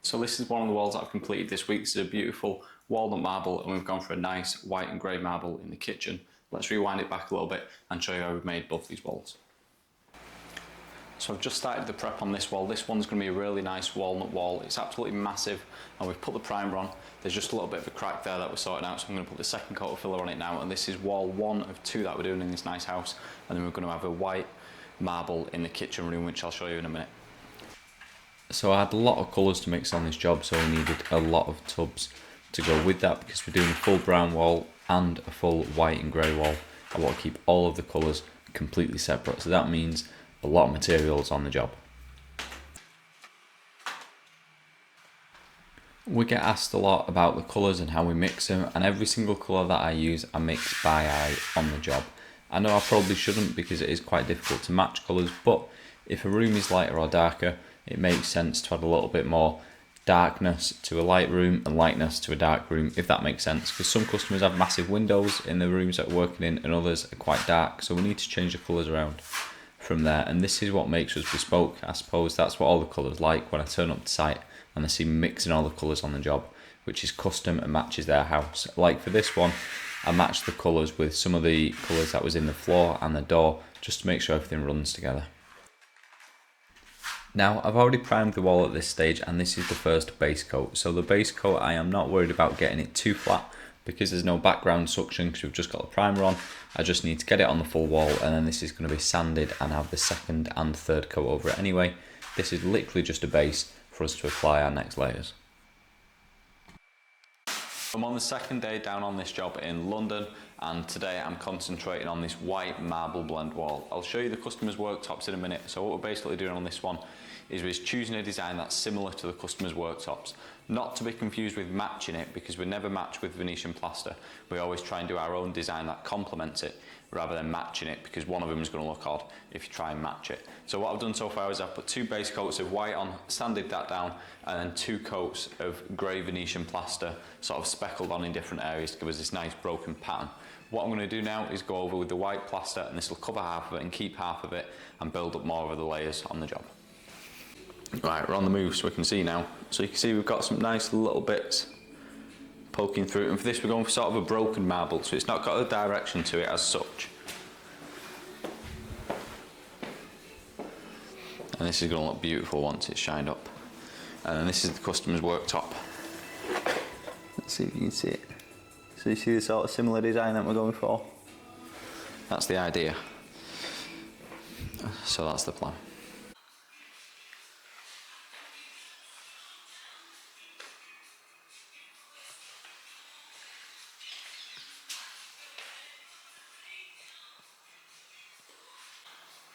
So this is one of the walls that I've completed this week. This is a beautiful walnut marble, and we've gone for a nice white and grey marble in the kitchen. Let's rewind it back a little bit and show you how we've made both these walls. So I've just started the prep on this wall. This one's going to be a really nice walnut wall. It's absolutely massive, and we've put the primer on. There's just a little bit of a crack there that we're sorting out, so I'm going to put the second coat of filler on it now, and this is wall 1 of 2 that we're doing in this nice house, and then we're going to have a white marble in the kitchen room, which I'll show you in a minute. So I had a lot of colours to mix on this job, so I needed a lot of tubs to go with that because we're doing a full brown wall and a full white and grey wall. I want to keep all of the colours completely separate, so that means a lot of materials on the job. We get asked a lot about the colours and how we mix them, and every single colour that I use I mix by eye on the job. I know I probably shouldn't because it is quite difficult to match colours, but if a room is lighter or darker, it makes sense to add a little bit more darkness to a light room and lightness to a dark room, if that makes sense, because some customers have massive windows in the rooms that we're working in and others are quite dark, so we need to change the colours around from there, and this is what makes us bespoke. I suppose that's what all the colours like when I turn up to site and they see me mixing all the colours on the job, which is custom and matches their house. Like for this one, I matched the colours with some of the colours that was in the floor and the door, just to make sure everything runs together. Now, I've already primed the wall at this stage, and this is the first base coat. So the base coat, I am not worried about getting it too flat because there's no background suction because we've just got the primer on. I just need to get it on the full wall, and then this is going to be sanded and have the second and third coat over it anyway. This is literally just a base for us to apply our next layers. I'm on the second day down on this job in London, and today I'm concentrating on this white marble blend wall. I'll show you the customer's worktops in a minute. So what we're basically doing on this one is we're choosing a design that's similar to the customer's worktops. Not to be confused with matching it, because we never match with Venetian plaster. We always try and do our own design that complements it rather than matching it, because one of them is going to look odd if you try and match it. So what I've done so far is I've put 2 base coats of white on, sanded that down, and then 2 coats of grey Venetian plaster sort of speckled on in different areas to give us this nice broken pattern. What I'm going to do now is go over with the white plaster, and this will cover half of it and keep half of it and build up more of the layers on the job. Right, we're on the move so we can see now. So you can see we've got some nice little bits poking through, and for this we're going for sort of a broken marble, so it's not got a direction to it as such. And this is going to look beautiful once it's shined up. And then this is the customer's worktop. Let's see if you can see it. So you see the sort of similar design that we're going for? That's the idea. So that's the plan.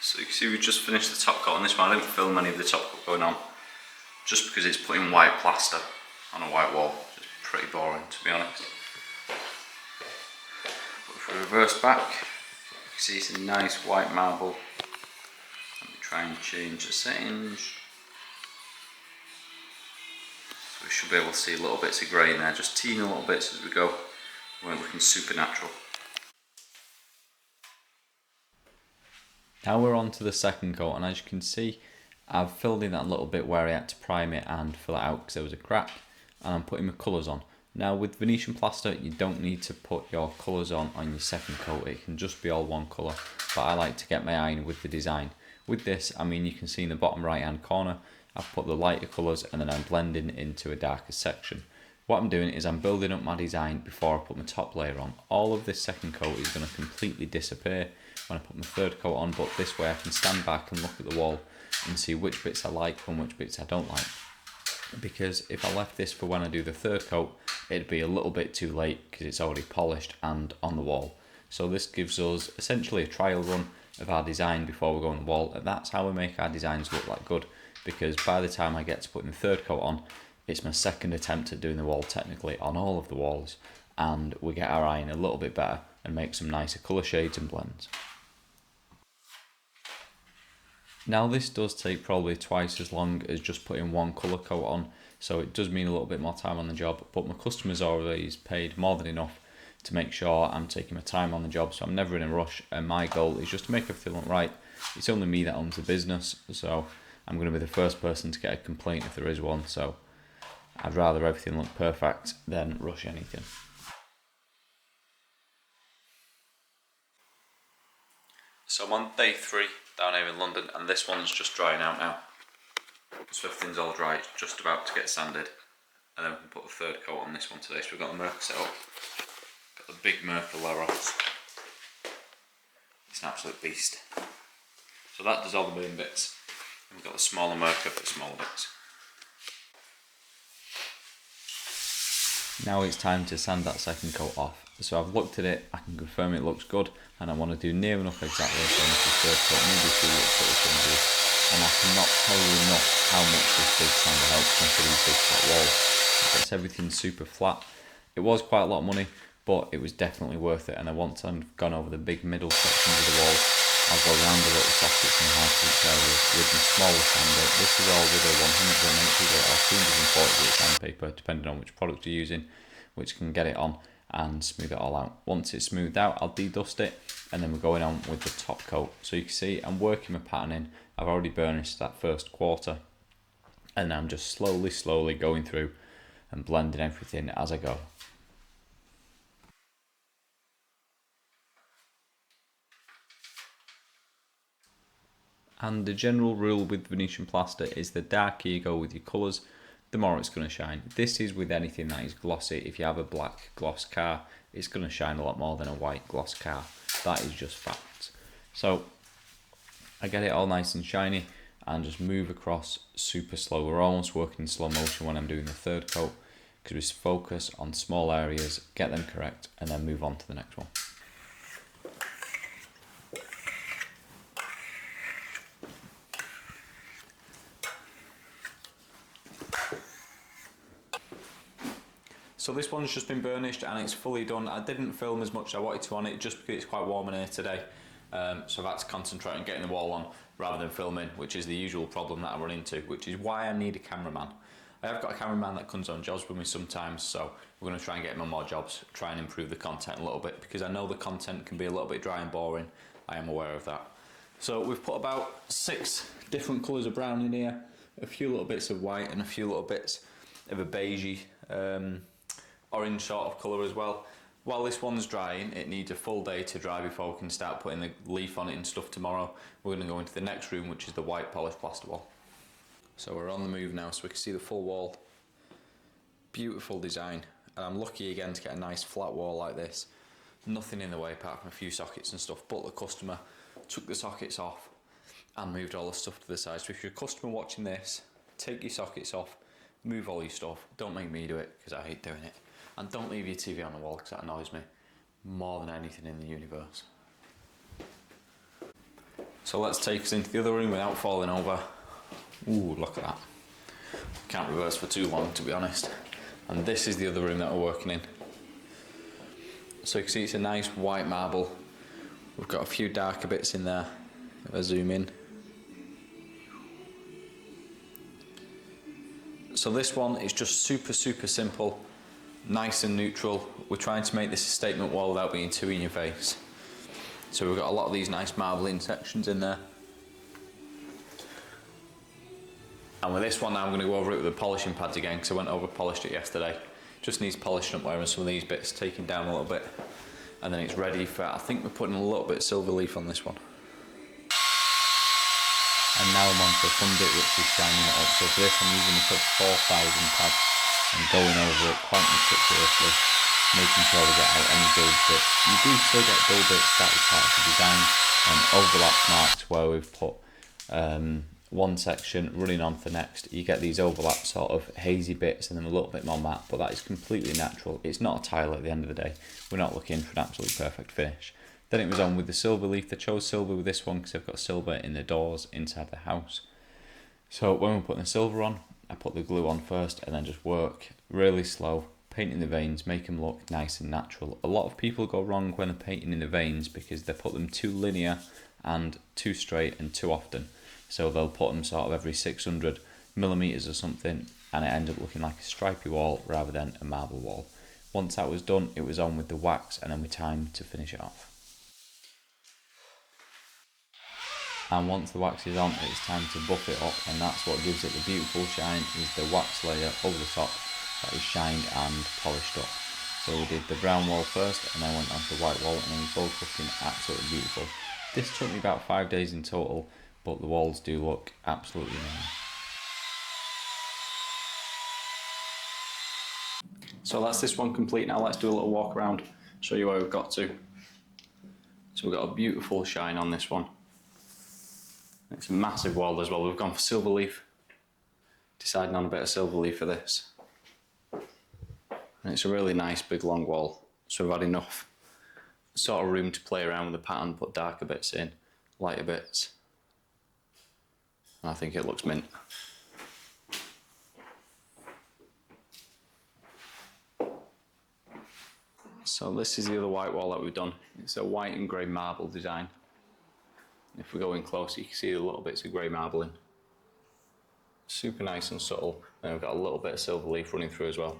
So you can see we've just finished the top coat on this one. I didn't film any of the top coat going on, just because it's putting white plaster on a white wall. It's pretty boring, to be honest. But if we reverse back, you can see it's a nice white marble. Let me try and change the settings. So we should be able to see little bits of grey in there, just teeny little bits as we go. We're looking supernatural. Now we're on to the second coat, and as you can see, I've filled in that little bit where I had to prime it and fill it out because there was a crack, and I'm putting my colours on. Now with Venetian plaster, you don't need to put your colours on your second coat, it can just be all one colour, but I like to get my eye in with the design. With this, I mean, you can see in the bottom right hand corner, I've put the lighter colours and then I'm blending into a darker section. What I'm doing is I'm building up my design before I put my top layer on. All of this second coat is going to completely disappear when I put my third coat on, but this way I can stand back and look at the wall and see which bits I like and which bits I don't like. Because if I left this for when I do the third coat, it'd be a little bit too late because it's already polished and on the wall. So this gives us essentially a trial run of our design before we go on the wall, and that's how we make our designs look like good, because by the time I get to putting the third coat on, it's my second attempt at doing the wall technically on all of the walls, and we get our eye in a little bit better and make some nicer colour shades and blends. Now this does take probably twice as long as just putting one colour coat on, so it does mean a little bit more time on the job, but my customers always paid more than enough to make sure I'm taking my time on the job, so I'm never in a rush, and my goal is just to make everything look right. It's only me that owns the business, so I'm going to be the first person to get a complaint if there is one, so I'd rather everything look perfect than rush anything. So I'm on day 3 down here in London, and this one's just drying out now. So everything's all dry, it's just about to get sanded. And then we can put the third coat on this one today. So we've got the Merc set up. Got the big Merc Leros. It's an absolute beast. So that does all the main bits. And we've got the smaller Merc for the smaller bits. Now it's time to sand that second coat off. So I've looked at it, I can confirm it looks good, and I want to do near enough exactly the same as the third coat, maybe see what it's going to do. And I cannot tell you enough how much this big sander helps me for these big flat walls. It gets everything super flat. It was quite a lot of money, but it was definitely worth it. And then once I've gone over the big middle sections of the walls, I'll go around the little sockets and half each area with my smaller sander. This is all with a 180 grit or 240 grit sandpaper, depending on which product you're using, which can get it on and smooth it all out. Once it's smoothed out, I'll dedust it, and then we're going on with the top coat. So you can see I'm working my pattern in. I've already burnished that first quarter, and I'm just slowly going through and blending everything as I go. And the general rule with Venetian plaster is the darker you go with your colours, the more it's going to shine. This is with anything that is glossy. If you have a black gloss car, it's going to shine a lot more than a white gloss car. That is just fact. So I get it all nice and shiny and just move across super slow. We're almost working in slow motion when I'm doing the third coat, because we just focus on small areas, get them correct, and then move on to the next one. So this one's just been burnished and it's fully done. I didn't film as much as I wanted to on it just because it's quite warm in here today. So I've had to concentrate on getting the wall on rather than filming, which is the usual problem that I run into, which is why I need a cameraman. I have got a cameraman that comes on jobs with me sometimes, so we're going to try and get him on more jobs, try and improve the content a little bit, because I know the content can be a little bit dry and boring. I am aware of that. So we've put about 6 different colours of brown in here, a few little bits of white and a few little bits of a beigey, orange sort of colour as well. While this one's drying, it needs a full day to dry before we can start putting the leaf on it and stuff tomorrow. We're going to go into the next room, which is the white polished plaster wall. So we're on the move now, so we can see the full wall. Beautiful design, and I'm lucky again to get a nice flat wall like this. Nothing in the way apart from a few sockets and stuff, but the customer took the sockets off and moved all the stuff to the side. So if you're a customer watching this, take your sockets off, move all your stuff. Don't make me do it, because I hate doing it. And don't leave your TV on the wall, because that annoys me more than anything in the universe. So let's take us into the other room without falling over. Ooh, look at that. Can't reverse for too long, to be honest. And this is the other room that we're working in. So you can see it's a nice white marble. We've got a few darker bits in there. If I zoom in. So this one is just super simple. Nice and neutral. We're trying to make this a statement wall without being too in your face. So we've got a lot of these nice marbling sections in there. And with this one now I'm going to go over it with the polishing pads again, because I went over polished it yesterday. Just needs polishing up, whereas some of these bits taken down a little bit. And then it's ready for, I think we're putting a little bit of silver leaf on this one. And now I'm on to the fun bit, which is shining it up. So for this I'm using a sub 4000 pad and going over it quite meticulously, making sure we get out any dull bits. You do still get dull bits, that is part of the design, and overlap marks where we've put one section running on to the next. You get these overlap sort of hazy bits and then a little bit more matte, but that is completely natural. It's not a tile at the end of the day. We're not looking for an absolutely perfect finish. Then it was on with the silver leaf. I chose silver with this one because I've got silver in the doors inside the house. So when we're putting the silver on, I put the glue on first and then just work really slow, painting the veins, make them look nice and natural. A lot of people go wrong when they're painting in the veins because they put them too linear and too straight and too often. So they'll put them sort of every 600 millimeters or something, and it ends up looking like a stripy wall rather than a marble wall. Once that was done, it was on with the wax, and then we timed to finish it off. and once the wax is on, it's time to buff it up, and that's what gives it the beautiful shine, is the wax layer over the top that is shined and polished up. So we did the brown wall first and then went on to the white wall, and they were both looking absolutely beautiful. This took me about 5 days in total, but the walls do look absolutely nice. So that's this one complete. Now let's do a little walk around, show you where we've got to. So we've got a beautiful shine on this one. It's a massive wall as well. We've gone for silver leaf, deciding on a bit of silver leaf for this. And it's a really nice big long wall, so we've had enough sort of room to play around with the pattern, put darker bits in, lighter bits. And I think it looks mint. So this is the other white wall that we've done. It's a white and grey marble design. If we go in close, you can see the little bits of grey marble in. Super nice and subtle. And we've got a little bit of silver leaf running through as well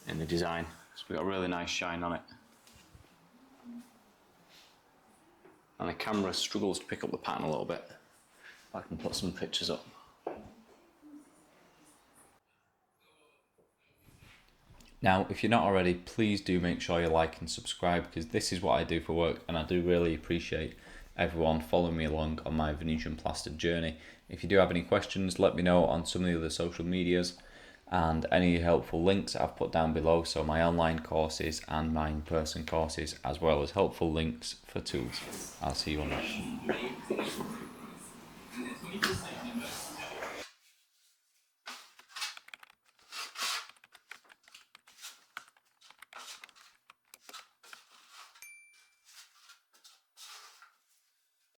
in the design. So we've got a really nice shine on it. And the camera struggles to pick up the pattern a little bit. I can put some pictures up. Now, if you're not already, please do make sure you like and subscribe, because this is what I do for work, and I do really appreciate everyone following me along on my Venetian plaster journey. If you do have any questions, let me know on some of the other social medias, and any helpful links I've put down below, so my online courses and my in-person courses, as well as helpful links for tools. I'll see you on that.